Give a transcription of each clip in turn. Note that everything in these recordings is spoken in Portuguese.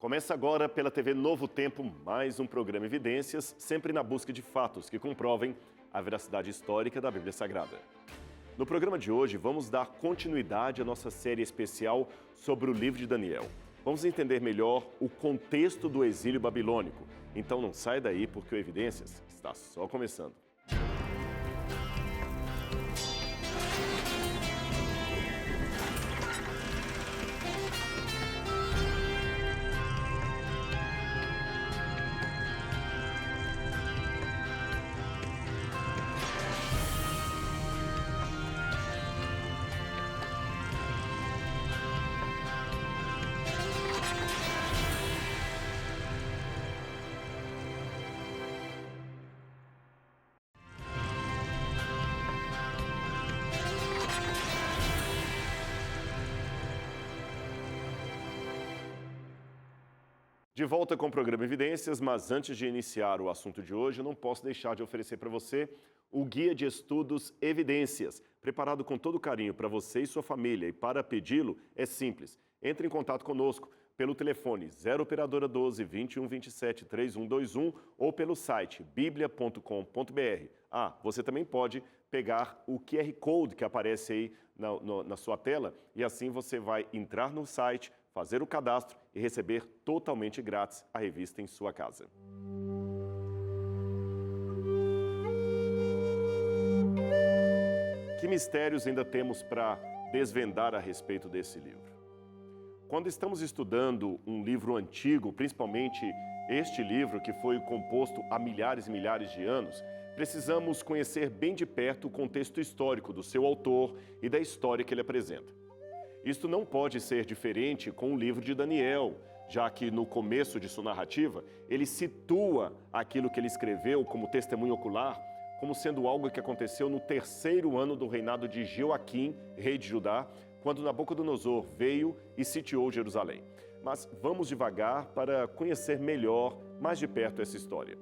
Começa agora pela TV Novo Tempo mais um programa Evidências, sempre na busca de fatos que comprovem a veracidade histórica da Bíblia Sagrada. No programa de hoje, vamos dar continuidade à nossa série especial sobre o livro de Daniel. Vamos entender melhor o contexto do exílio babilônico. Então não sai daí porque o Evidências está só começando. De volta com o programa Evidências, mas antes de iniciar o assunto de hoje, eu não posso deixar de oferecer para você o Guia de Estudos Evidências, preparado com todo carinho para você e sua família. E para pedi-lo, é simples. Entre em contato conosco pelo telefone 0 operadora 12 21 27 3121 ou pelo site biblia.com.br. Você também pode pegar o QR Code que aparece aí na sua tela e assim você vai entrar no site, fazer o cadastro e receber totalmente grátis a revista em sua casa. Que mistérios ainda temos para desvendar a respeito desse livro? Quando estamos estudando um livro antigo, principalmente este livro que foi composto há milhares e milhares de anos, precisamos conhecer bem de perto o contexto histórico do seu autor e da história que ele apresenta. Isto não pode ser diferente com o livro de Daniel, já que no começo de sua narrativa, ele situa aquilo que ele escreveu como testemunho ocular, como sendo algo que aconteceu no 3º ano do reinado de Joaquim, rei de Judá, quando Nabucodonosor veio e sitiou Jerusalém. Mas vamos devagar para conhecer melhor, mais de perto, essa história.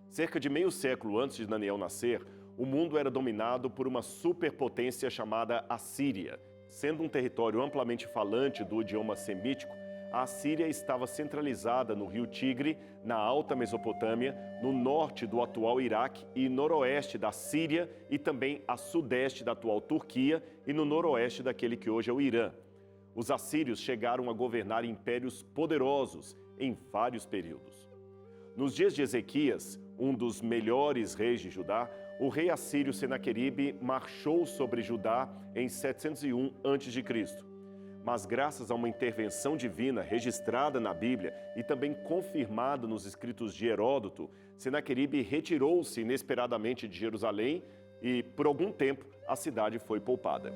Cerca de meio século antes de Daniel nascer, o mundo era dominado por uma superpotência chamada Assíria. Sendo um território amplamente falante do idioma semítico, a Assíria estava centralizada no rio Tigre, na Alta Mesopotâmia, no norte do atual Iraque e noroeste da Síria e também a sudeste da atual Turquia e no noroeste daquele que hoje é o Irã. Os assírios chegaram a governar impérios poderosos em vários períodos. Nos dias de Ezequias, um dos melhores reis de Judá, o rei assírio Senaqueribe marchou sobre Judá em 701 a.C. Mas graças a uma intervenção divina registrada na Bíblia e também confirmada nos escritos de Heródoto, Senaqueribe retirou-se inesperadamente de Jerusalém e, por algum tempo, a cidade foi poupada.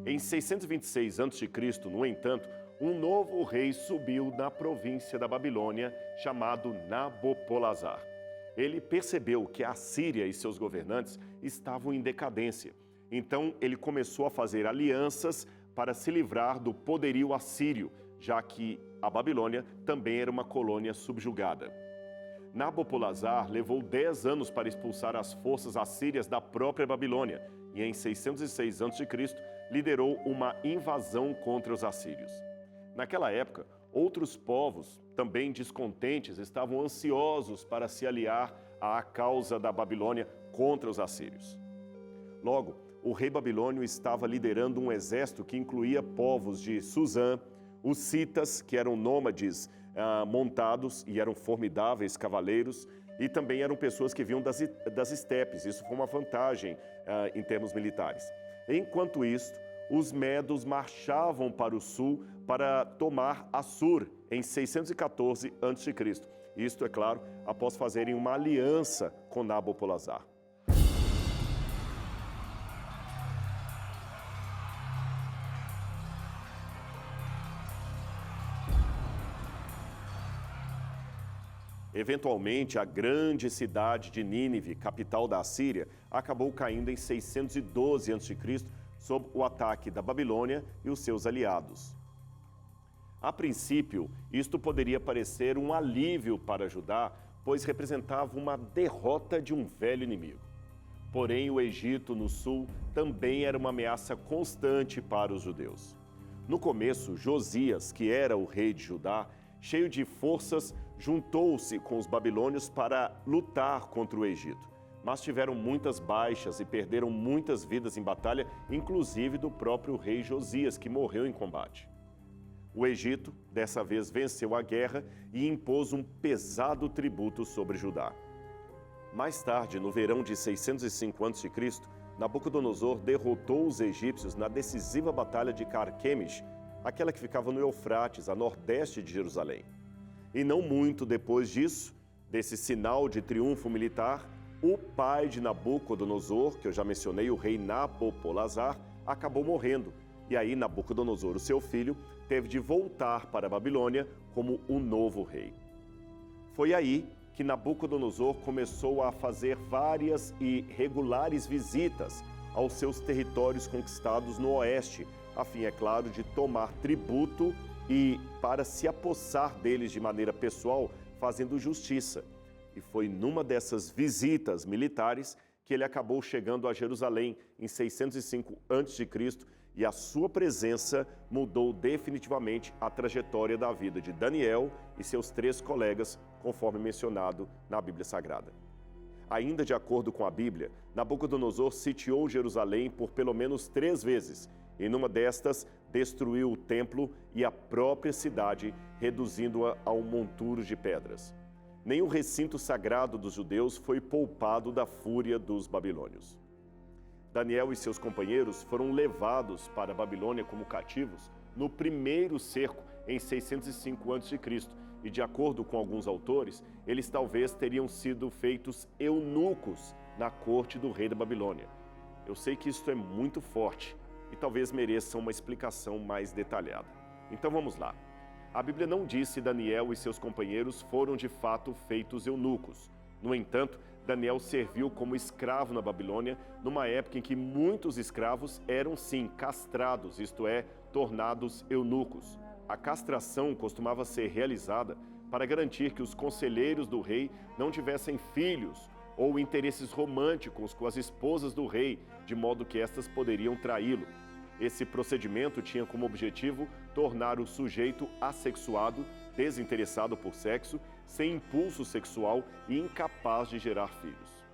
Em 626 a.C., no entanto, um novo rei subiu na província da Babilônia, chamado Nabopolassar. Ele percebeu que a Síria e seus governantes estavam em decadência. Então, ele começou a fazer alianças para se livrar do poderio assírio, já que a Babilônia também era uma colônia subjugada. Nabopolassar levou 10 anos para expulsar as forças assírias da própria Babilônia e, em 606 a.C., liderou uma invasão contra os assírios. Naquela época, outros povos, também descontentes, estavam ansiosos para se aliar à causa da Babilônia contra os assírios. Logo, o rei babilônio estava liderando um exército que incluía povos de Susã, os citas, que eram nômades montados e eram formidáveis cavaleiros, e também eram pessoas que vinham das estepes. Isso foi uma vantagem em termos militares. Enquanto isso, os medos marchavam para o sul para tomar Assur em 614 a.C. Isto, é claro, após fazerem uma aliança com Nabopolassar. Eventualmente, a grande cidade de Nínive, capital da Assíria, acabou caindo em 612 a.C., sob o ataque da Babilônia e os seus aliados. A princípio, isto poderia parecer um alívio para Judá, pois representava uma derrota de um velho inimigo. Porém, o Egito, no sul, também era uma ameaça constante para os judeus. No começo, Josias, que era o rei de Judá, cheio de forças, juntou-se com os babilônios para lutar contra o Egito. Mas tiveram muitas baixas e perderam muitas vidas em batalha, inclusive do próprio rei Josias, que morreu em combate. O Egito, dessa vez, venceu a guerra e impôs um pesado tributo sobre Judá. Mais tarde, no verão de 605 a.C., Nabucodonosor derrotou os egípcios na decisiva batalha de Carquemis, aquela que ficava no Eufrates, a nordeste de Jerusalém. E não muito depois disso, desse sinal de triunfo militar, o pai de Nabucodonosor, que eu já mencionei, o rei Nabopolassar, acabou morrendo. E aí Nabucodonosor, o seu filho, teve de voltar para a Babilônia como o novo rei. Foi aí que Nabucodonosor começou a fazer várias e regulares visitas aos seus territórios conquistados no oeste, a fim, é claro, de tomar tributo e para se apossar deles de maneira pessoal, fazendo justiça. E foi numa dessas visitas militares que ele acabou chegando a Jerusalém em 605 a.C., e a sua presença mudou definitivamente a trajetória da vida de Daniel e seus 3 colegas, conforme mencionado na Bíblia Sagrada. Ainda de acordo com a Bíblia, Nabucodonosor sitiou Jerusalém por pelo menos 3 vezes, e numa destas destruiu o templo e a própria cidade, reduzindo-a a um monturo de pedras. Nem o recinto sagrado dos judeus foi poupado da fúria dos babilônios. Daniel e seus companheiros foram levados para a Babilônia como cativos no primeiro cerco em 605 a.C. E, de acordo com alguns autores, eles talvez teriam sido feitos eunucos na corte do rei da Babilônia. Eu sei que isto é muito forte e talvez mereça uma explicação mais detalhada. Então vamos lá. A Bíblia não diz se Daniel e seus companheiros foram de fato feitos eunucos. No entanto, Daniel serviu como escravo na Babilônia, numa época em que muitos escravos eram sim castrados, isto é, tornados eunucos. A castração costumava ser realizada para garantir que os conselheiros do rei não tivessem filhos ou interesses românticos com as esposas do rei, de modo que estas poderiam traí-lo. Esse procedimento tinha como objetivo tornar o sujeito assexuado, desinteressado por sexo, sem impulso sexual e incapaz de gerar filhos.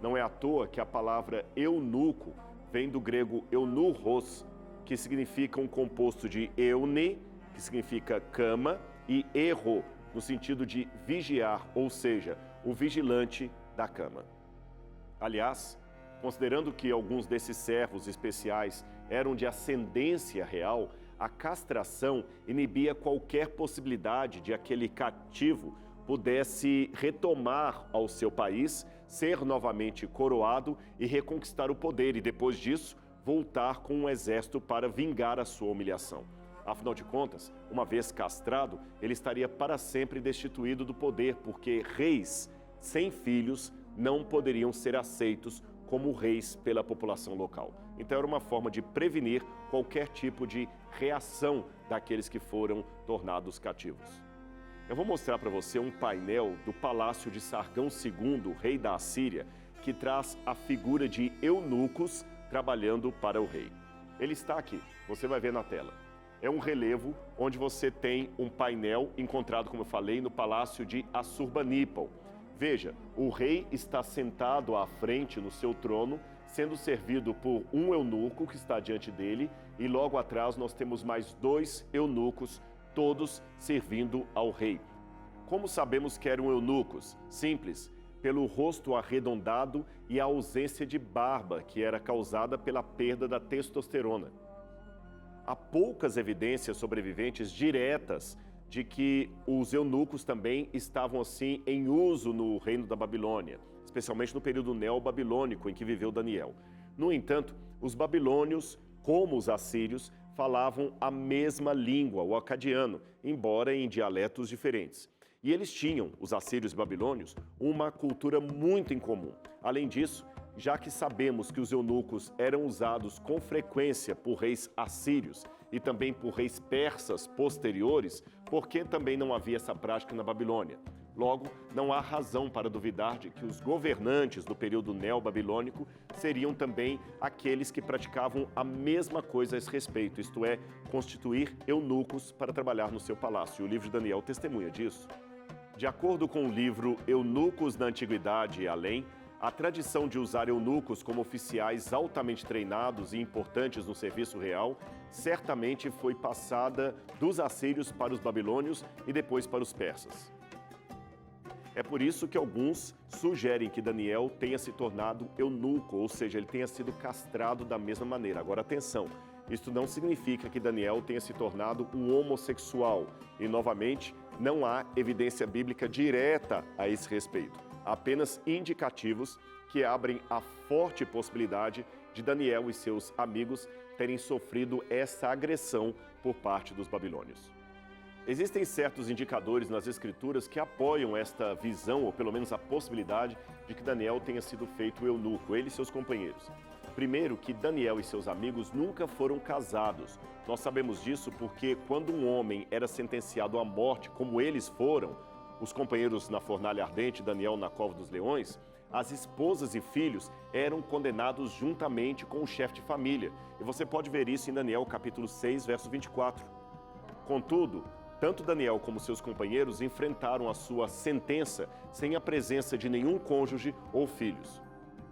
Não é à toa que a palavra eunuco vem do grego eunuros, que significa um composto de eune, que significa cama, e erro, no sentido de vigiar, ou seja, o vigilante da cama. Aliás, considerando que alguns desses servos especiais eram de ascendência real, a castração inibia qualquer possibilidade de aquele cativo pudesse retomar ao seu país, ser novamente coroado e reconquistar o poder, e depois disso voltar com um exército para vingar a sua humilhação. Afinal de contas, uma vez castrado, ele estaria para sempre destituído do poder, porque reis sem filhos não poderiam ser aceitos como reis pela população local. Então era uma forma de prevenir qualquer tipo de reação daqueles que foram tornados cativos. Eu vou mostrar para você um painel do palácio de Sargão II, rei da Assíria, que traz a figura de eunucos trabalhando para o rei. Ele está aqui, você vai ver na tela. É um relevo onde você tem um painel encontrado, como eu falei, no palácio de Assurbanipal. Veja, o rei está sentado à frente no seu trono, sendo servido por um eunuco que está diante dele, e logo atrás nós temos mais 2 eunucos, todos servindo ao rei. Como sabemos que eram eunucos? Simples, pelo rosto arredondado e a ausência de barba, que era causada pela perda da testosterona. Há poucas evidências sobreviventes diretas de que os eunucos também estavam assim em uso no reino da Babilônia, especialmente no período neo-babilônico em que viveu Daniel. No entanto, os babilônios, como os assírios, falavam a mesma língua, o acadiano, embora em dialetos diferentes. E eles tinham, os assírios e babilônios, uma cultura muito em comum. Além disso, já que sabemos que os eunucos eram usados com frequência por reis assírios e também por reis persas posteriores, por que também não havia essa prática na Babilônia? Logo, não há razão para duvidar de que os governantes do período neo-babilônico seriam também aqueles que praticavam a mesma coisa a esse respeito, isto é, constituir eunucos para trabalhar no seu palácio. O livro de Daniel testemunha disso. De acordo com o livro Eunucos na Antiguidade e Além, a tradição de usar eunucos como oficiais altamente treinados e importantes no serviço real certamente foi passada dos assírios para os babilônios e depois para os persas. É por isso que alguns sugerem que Daniel tenha se tornado eunuco, ou seja, ele tenha sido castrado da mesma maneira. Agora, atenção, isto não significa que Daniel tenha se tornado um homossexual. E, novamente, não há evidência bíblica direta a esse respeito. Apenas indicativos que abrem a forte possibilidade de Daniel e seus amigos terem sofrido essa agressão por parte dos babilônios. Existem certos indicadores nas Escrituras que apoiam esta visão, ou pelo menos a possibilidade, de que Daniel tenha sido feito eunuco, ele e seus companheiros. Primeiro, que Daniel e seus amigos nunca foram casados. Nós sabemos disso porque quando um homem era sentenciado à morte, como eles foram, os companheiros na fornalha ardente, Daniel na cova dos leões, as esposas e filhos eram condenados juntamente com o chefe de família. E você pode ver isso em Daniel capítulo 6, verso 24. Contudo, tanto Daniel como seus companheiros enfrentaram a sua sentença sem a presença de nenhum cônjuge ou filhos.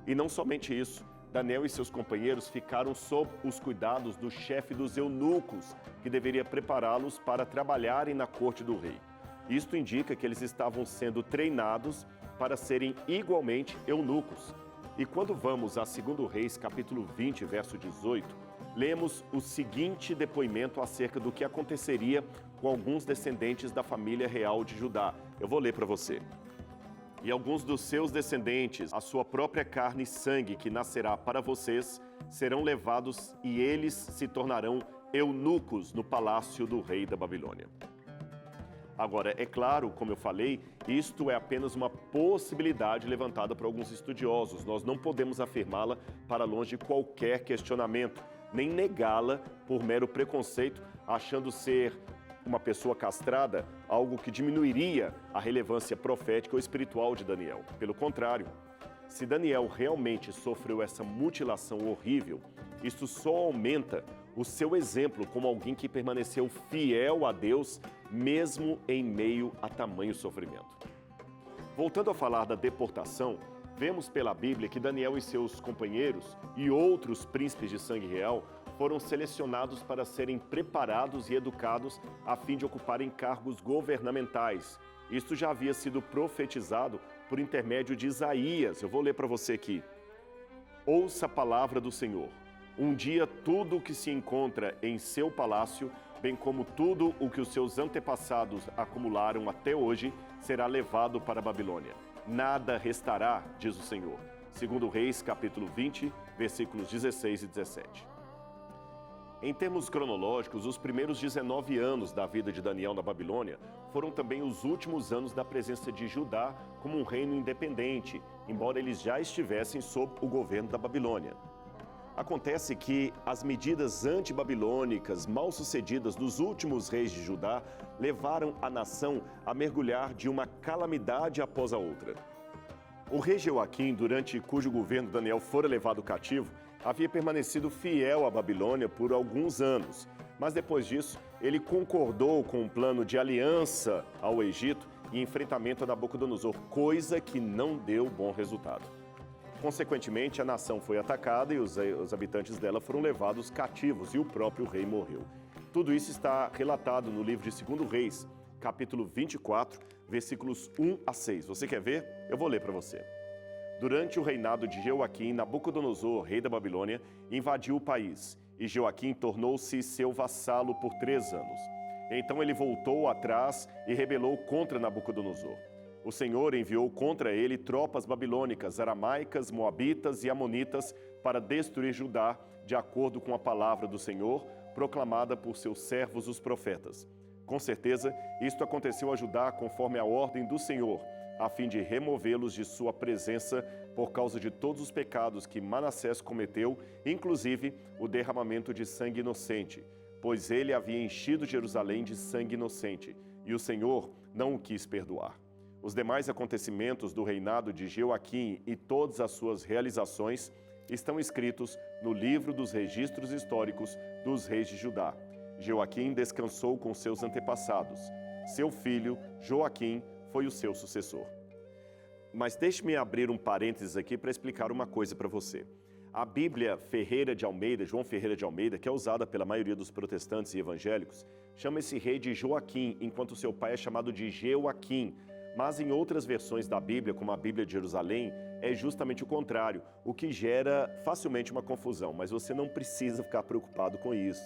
E não somente isso, Daniel e seus companheiros ficaram sob os cuidados do chefe dos eunucos, que deveria prepará-los para trabalharem na corte do rei. Isto indica que eles estavam sendo treinados para serem igualmente eunucos. E quando vamos a 2 Reis, capítulo 20, verso 18, lemos o seguinte depoimento acerca do que aconteceria com alguns descendentes da família real de Judá. Eu vou ler para você. E alguns dos seus descendentes, a sua própria carne e sangue que nascerá para vocês, serão levados e eles se tornarão eunucos no palácio do rei da Babilônia. Agora, é claro, como eu falei, isto é apenas uma possibilidade levantada por alguns estudiosos. Nós não podemos afirmá-la para longe de qualquer questionamento, nem negá-la por mero preconceito, achando ser uma pessoa castrada algo que diminuiria a relevância profética ou espiritual de Daniel. Pelo contrário, se Daniel realmente sofreu essa mutilação horrível, isto só aumenta o seu exemplo como alguém que permaneceu fiel a Deus, mesmo em meio a tamanho sofrimento. Voltando a falar da deportação, vemos pela Bíblia que Daniel e seus companheiros e outros príncipes de sangue real foram selecionados para serem preparados e educados a fim de ocuparem cargos governamentais. Isto já havia sido profetizado por intermédio de Isaías. Eu vou ler para você aqui. Ouça a palavra do Senhor. Um dia tudo o que se encontra em seu palácio, bem como tudo o que os seus antepassados acumularam até hoje, será levado para a Babilônia. Nada restará, diz o Senhor. 2 Reis, capítulo 20, versículos 16 e 17. Em termos cronológicos, os primeiros 19 anos da vida de Daniel na Babilônia foram também os últimos anos da presença de Judá como um reino independente, embora eles já estivessem sob o governo da Babilônia. Acontece que as medidas antibabilônicas mal sucedidas dos últimos reis de Judá levaram a nação a mergulhar de uma calamidade após a outra. O rei Jeoaquim, durante cujo governo Daniel fora levado cativo, havia permanecido fiel à Babilônia por alguns anos, mas depois disso ele concordou com um plano de aliança ao Egito e enfrentamento a Nabucodonosor, coisa que não deu bom resultado. Consequentemente, a nação foi atacada e os habitantes dela foram levados cativos e o próprio rei morreu. Tudo isso está relatado no livro de 2 Reis, capítulo 24, versículos 1 a 6. Você quer ver? Eu vou ler para você. Durante o reinado de Jeoaquim, Nabucodonosor, rei da Babilônia, invadiu o país e Jeoaquim tornou-se seu vassalo por 3 anos. Então ele voltou atrás e rebelou contra Nabucodonosor. O Senhor enviou contra ele tropas babilônicas, aramaicas, moabitas e amonitas para destruir Judá, de acordo com a palavra do Senhor, proclamada por seus servos os profetas. Com certeza, isto aconteceu a Judá conforme a ordem do Senhor, a fim de removê-los de sua presença por causa de todos os pecados que Manassés cometeu, inclusive o derramamento de sangue inocente, pois ele havia enchido Jerusalém de sangue inocente, e o Senhor não o quis perdoar. Os demais acontecimentos do reinado de Jeoaquim e todas as suas realizações estão escritos no livro dos registros históricos dos reis de Judá. Jeoaquim descansou com seus antepassados. Seu filho, Joaquim, foi o seu sucessor. Mas deixe-me abrir um parênteses aqui para explicar uma coisa para você. A Bíblia Ferreira de Almeida, João Ferreira de Almeida, que é usada pela maioria dos protestantes e evangélicos, chama esse rei de Joaquim, enquanto seu pai é chamado de Jeoaquim. Mas em outras versões da Bíblia, como a Bíblia de Jerusalém, é justamente o contrário, o que gera facilmente uma confusão, mas você não precisa ficar preocupado com isso.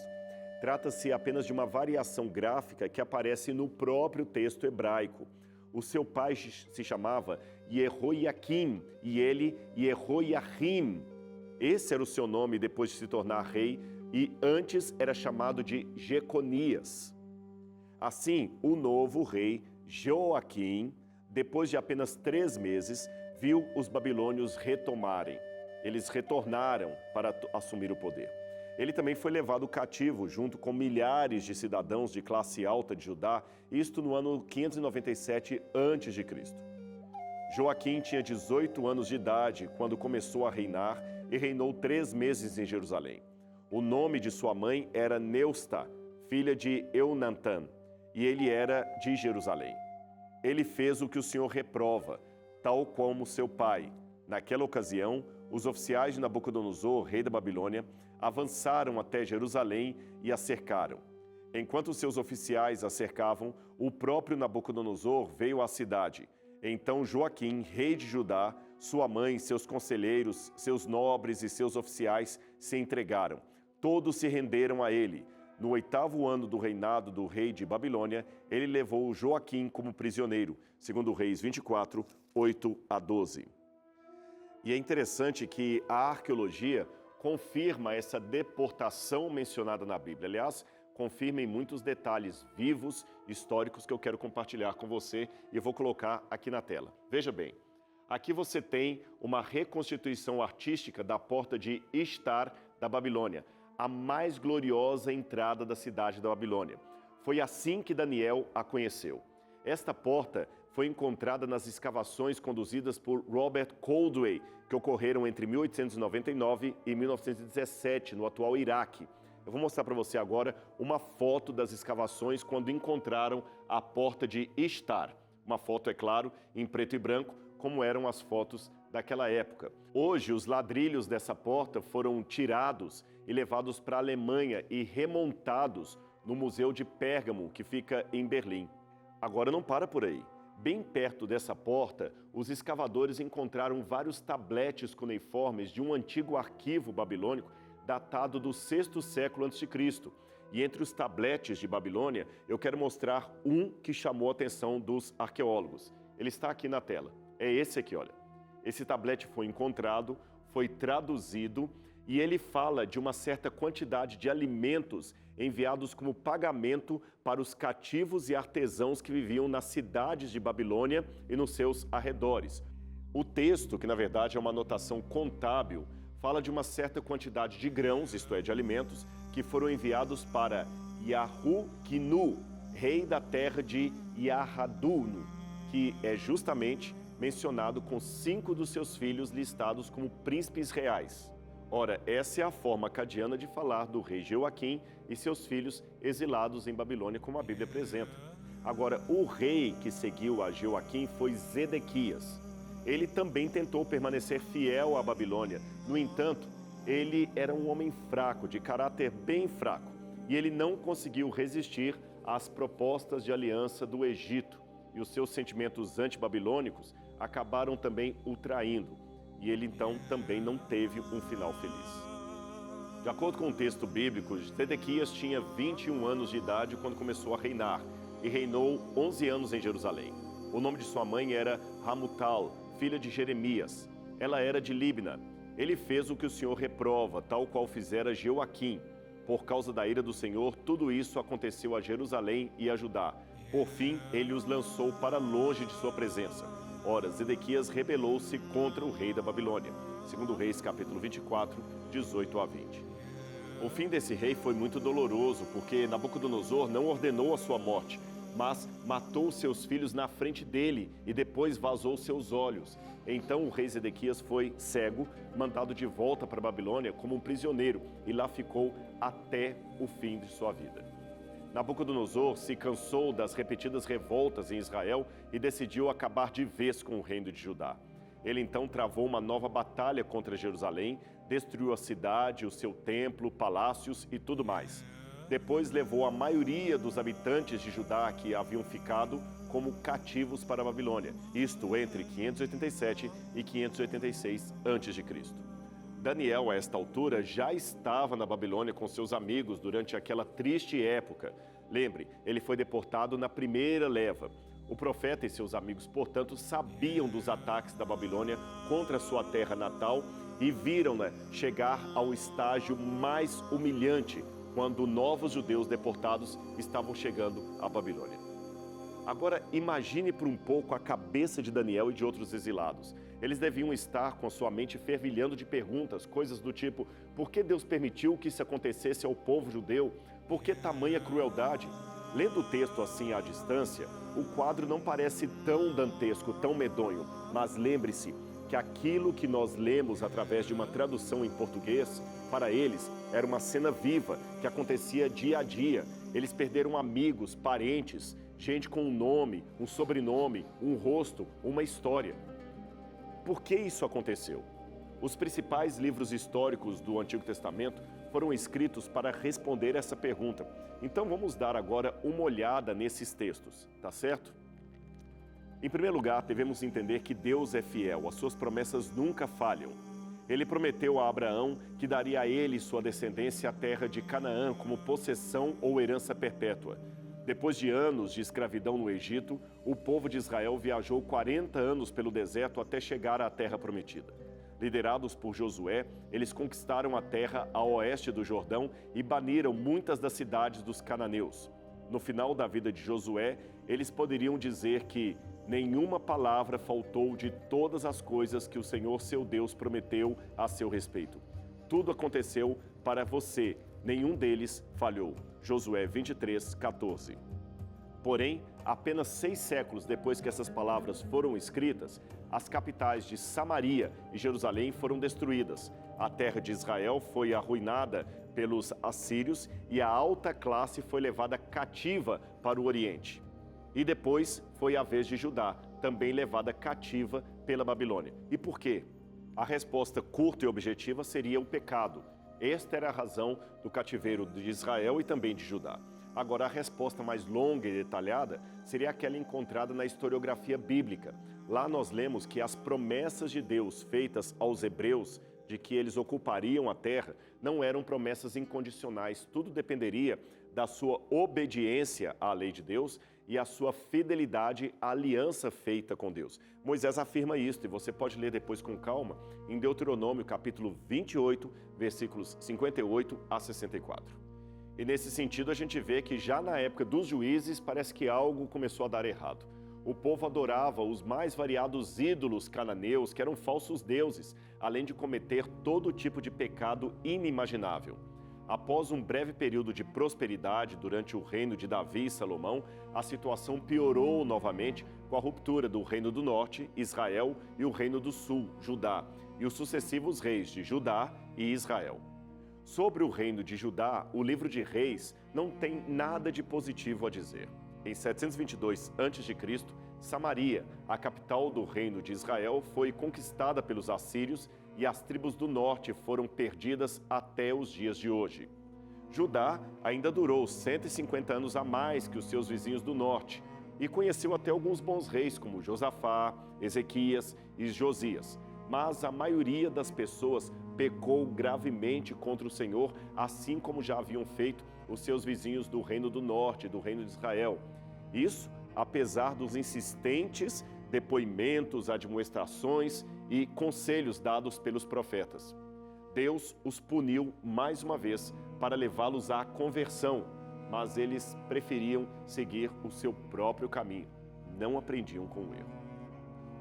Trata-se apenas de uma variação gráfica que aparece no próprio texto hebraico. O seu pai se chamava Jehoiaquim e ele Jehoiahim. Esse era o seu nome depois de se tornar rei e antes era chamado de Jeconias. Assim, o novo rei Joaquim, depois de apenas 3 meses, viu os babilônios retomarem. Eles retornaram para assumir o poder. Ele também foi levado cativo junto com milhares de cidadãos de classe alta de Judá, isto no ano 597 a.C. Joaquim tinha 18 anos de idade quando começou a reinar e reinou 3 meses em Jerusalém. O nome de sua mãe era Neusta, filha de Eunantan, e ele era de Jerusalém. Ele fez o que o Senhor reprova, tal como seu pai. Naquela ocasião, os oficiais de Nabucodonosor, rei da Babilônia, avançaram até Jerusalém e a cercaram. Enquanto seus oficiais a cercavam, o próprio Nabucodonosor veio à cidade. Então Joaquim, rei de Judá, sua mãe, seus conselheiros, seus nobres e seus oficiais se entregaram. Todos se renderam a ele. No 8º ano do reinado do rei de Babilônia, ele levou Joaquim como prisioneiro, segundo Reis 24, 8 a 12. E é interessante que a arqueologia confirma essa deportação mencionada na Bíblia. Aliás, confirma em muitos detalhes vivos, históricos, que eu quero compartilhar com você e eu vou colocar aqui na tela. Veja bem, aqui você tem uma reconstituição artística da porta de Ishtar da Babilônia, a mais gloriosa entrada da cidade da Babilônia. Foi assim que Daniel a conheceu. Esta porta foi encontrada nas escavações conduzidas por Robert Coldway, que ocorreram entre 1899 e 1917, no atual Iraque. Eu vou mostrar para você agora uma foto das escavações quando encontraram a porta de Ishtar. Uma foto, é claro, em preto e branco, como eram as fotos daquela época. Hoje, os ladrilhos dessa porta foram tirados e levados para a Alemanha e remontados no Museu de Pérgamo, que fica em Berlim. Agora não para por aí. Bem perto dessa porta, os escavadores encontraram vários tabletes cuneiformes de um antigo arquivo babilônico datado do 6º século a.C. E entre os tabletes de Babilônia, eu quero mostrar um que chamou a atenção dos arqueólogos. Ele está aqui na tela. É esse aqui, olha. Esse tablete foi encontrado, foi traduzido e ele fala de uma certa quantidade de alimentos enviados como pagamento para os cativos e artesãos que viviam nas cidades de Babilônia e nos seus arredores. O texto, que na verdade é uma anotação contábil, fala de uma certa quantidade de grãos, isto é, de alimentos, que foram enviados para Yahu-Kinu, rei da terra de Yarhaduno, que é justamente mencionado com 5 dos seus filhos listados como príncipes reais. Ora, essa é a forma acadiana de falar do rei Joaquim e seus filhos exilados em Babilônia, como a Bíblia apresenta. Agora, o rei que seguiu a Joaquim foi Zedequias. Ele também tentou permanecer fiel à Babilônia. No entanto, ele era um homem fraco, de caráter bem fraco, e ele não conseguiu resistir às propostas de aliança do Egito, e os seus sentimentos antibabilônicos acabaram também o traindo. E ele então também não teve um final feliz. De acordo com o texto bíblico, Zedequias tinha 21 anos de idade quando começou a reinar e reinou 11 anos em Jerusalém. O nome de sua mãe era Hamutal, filha de Jeremias. Ela era de Libna. Ele fez o que o Senhor reprova, tal qual fizera Joaquim. Por causa da ira do Senhor, tudo isso aconteceu a Jerusalém e a Judá. Por fim, ele os lançou para longe de sua presença. Ora, Zedequias rebelou-se contra o rei da Babilônia. Segundo Reis, capítulo 24, 18 a 20. O fim desse rei foi muito doloroso, porque Nabucodonosor não ordenou a sua morte, mas matou seus filhos na frente dele e depois vazou seus olhos. Então o rei Zedequias foi cego, mandado de volta para a Babilônia como um prisioneiro e lá ficou até o fim de sua vida. Nabucodonosor se cansou das repetidas revoltas em Israel e decidiu acabar de vez com o reino de Judá. Ele então travou uma nova batalha contra Jerusalém, destruiu a cidade, o seu templo, palácios e tudo mais. Depois levou a maioria dos habitantes de Judá que haviam ficado como cativos para a Babilônia, isto entre 587 e 586 a.C. Daniel, a esta altura, já estava na Babilônia com seus amigos durante aquela triste época. Lembre, ele foi deportado na primeira leva. O profeta e seus amigos, portanto, sabiam dos ataques da Babilônia contra sua terra natal e viram-na chegar ao estágio mais humilhante quando novos judeus deportados estavam chegando à Babilônia. Agora, imagine por um pouco a cabeça de Daniel e de outros exilados. Eles deviam estar com sua mente fervilhando de perguntas, coisas do tipo: por que Deus permitiu que isso acontecesse ao povo judeu? Por que tamanha crueldade? Lendo o texto assim à distância, o quadro não parece tão dantesco, tão medonho, mas lembre-se que aquilo que nós lemos através de uma tradução em português, para eles, era uma cena viva que acontecia dia a dia. Eles perderam amigos, parentes, gente com um nome, um sobrenome, um rosto, uma história. Por que isso aconteceu? Os principais livros históricos do Antigo Testamento foram escritos para responder essa pergunta. Então vamos dar agora uma olhada nesses textos, tá certo? Em primeiro lugar, devemos entender que Deus é fiel, as suas promessas nunca falham. Ele prometeu a Abraão que daria a ele e sua descendência a terra de Canaã como possessão ou herança perpétua. Depois de anos de escravidão no Egito, o povo de Israel viajou 40 anos pelo deserto até chegar à terra prometida. Liderados por Josué, eles conquistaram a terra a oeste do Jordão e baniram muitas das cidades dos cananeus. No final da vida de Josué, eles poderiam dizer que nenhuma palavra faltou de todas as coisas que o Senhor seu Deus prometeu a seu respeito. Tudo aconteceu para você, nenhum deles falhou. Josué 23, 14. Porém, apenas 6 séculos depois que essas palavras foram escritas, as capitais de Samaria e Jerusalém foram destruídas. A terra de Israel foi arruinada pelos assírios e a alta classe foi levada cativa para o Oriente. E depois foi a vez de Judá, também levada cativa pela Babilônia. E por quê? A resposta curta e objetiva seria o pecado. Esta era a razão do cativeiro de Israel e também de Judá. Agora, a resposta mais longa e detalhada seria aquela encontrada na historiografia bíblica. Lá nós lemos que as promessas de Deus feitas aos hebreus de que eles ocupariam a terra não eram promessas incondicionais. Tudo dependeria da sua obediência à lei de Deus e a sua fidelidade à aliança feita com Deus. Moisés afirma isso, e você pode ler depois com calma, em Deuteronômio capítulo 28, versículos 58 a 64. E nesse sentido a gente vê que já na época dos juízes parece que algo começou a dar errado. O povo adorava os mais variados ídolos cananeus, que eram falsos deuses, além de cometer todo tipo de pecado inimaginável. Após um breve período de prosperidade durante o reino de Davi e Salomão, a situação piorou novamente com a ruptura do reino do norte, Israel, e o reino do sul, Judá, e os sucessivos reis de Judá e Israel. Sobre o reino de Judá, o livro de Reis não tem nada de positivo a dizer. Em 722 a.C., Samaria, a capital do reino de Israel, foi conquistada pelos assírios e as tribos do norte foram perdidas até os dias de hoje. Judá ainda durou 150 anos a mais que os seus vizinhos do norte e conheceu até alguns bons reis como Josafá, Ezequias e Josias. Mas a maioria das pessoas pecou gravemente contra o Senhor, assim como já haviam feito os seus vizinhos do reino do norte, do reino de Israel. Isso, apesar dos insistentes depoimentos, admoestações e conselhos dados pelos profetas. Deus os puniu mais uma vez para levá-los à conversão, mas eles preferiam seguir o seu próprio caminho, não aprendiam com o erro.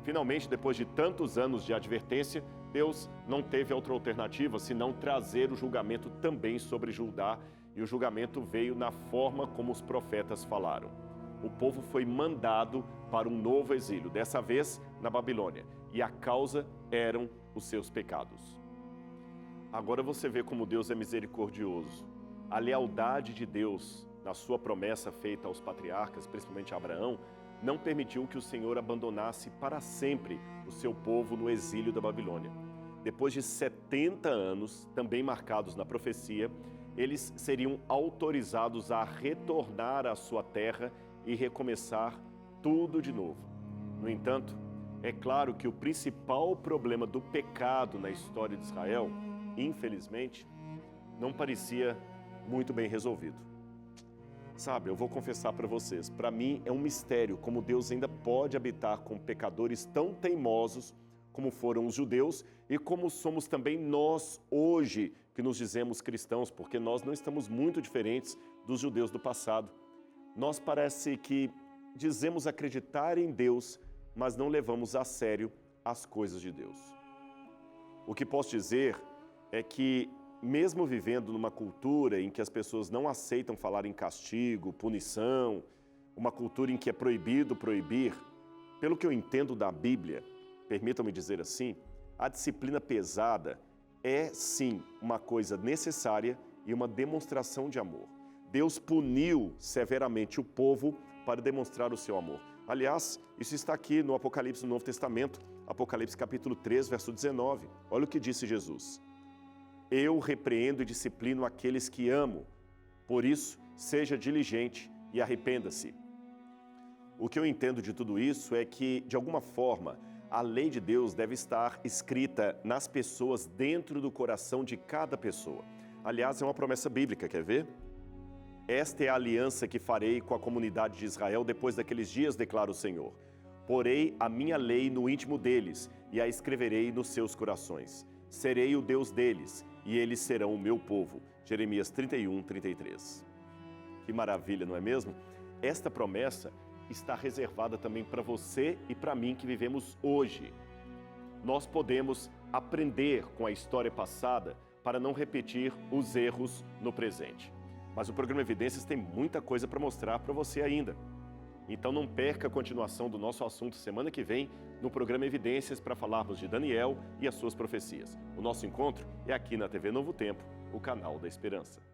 Finalmente, depois de tantos anos de advertência, Deus não teve outra alternativa senão trazer o julgamento também sobre Judá, e o julgamento veio na forma como os profetas falaram. o povo foi mandado para um novo exílio, dessa vez na Babilônia, e a causa eram os seus pecados. Agora você vê como Deus é misericordioso. A lealdade de Deus na sua promessa feita aos patriarcas, principalmente a Abraão, não permitiu que o Senhor abandonasse para sempre o seu povo no exílio da Babilônia. Depois de 70 anos, também marcados na profecia, eles seriam autorizados a retornar à sua terra e recomeçar tudo de novo. No entanto, é claro que o principal problema do pecado na história de Israel, infelizmente, não parecia muito bem resolvido. Sabe, eu vou confessar para vocês, para mim é um mistério como Deus ainda pode habitar com pecadores tão teimosos como foram os judeus e como somos também nós hoje que nos dizemos cristãos, porque nós não estamos muito diferentes dos judeus do passado. Nós parece que dizemos acreditar em Deus, mas não levamos a sério as coisas de Deus. O que posso dizer é que, mesmo vivendo numa cultura em que as pessoas não aceitam falar em castigo, punição, uma cultura em que é proibido proibir, pelo que eu entendo da Bíblia, permitam-me dizer assim, a disciplina pesada é sim uma coisa necessária e uma demonstração de amor. Deus puniu severamente o povo para demonstrar o seu amor. Aliás, isso está aqui no Apocalipse do Novo Testamento, Apocalipse capítulo 3, verso 19. Olha o que disse Jesus. Eu repreendo e disciplino aqueles que amo. Por isso, seja diligente e arrependa-se. O que eu entendo de tudo isso é que, de alguma forma, a lei de Deus deve estar escrita nas pessoas, dentro do coração de cada pessoa. Aliás, é uma promessa bíblica, quer ver? Esta é a aliança que farei com a comunidade de Israel depois daqueles dias, declara o Senhor. Porei a minha lei no íntimo deles e a escreverei nos seus corações. Serei o Deus deles e eles serão o meu povo. Jeremias 31, 33. Que maravilha, não é mesmo? Esta promessa está reservada também para você e para mim que vivemos hoje. Nós podemos aprender com a história passada para não repetir os erros no presente. Mas o programa Evidências tem muita coisa para mostrar para você ainda. Então não perca a continuação do nosso assunto semana que vem no programa Evidências para falarmos de Daniel e as suas profecias. O nosso encontro é aqui na TV Novo Tempo, o canal da Esperança.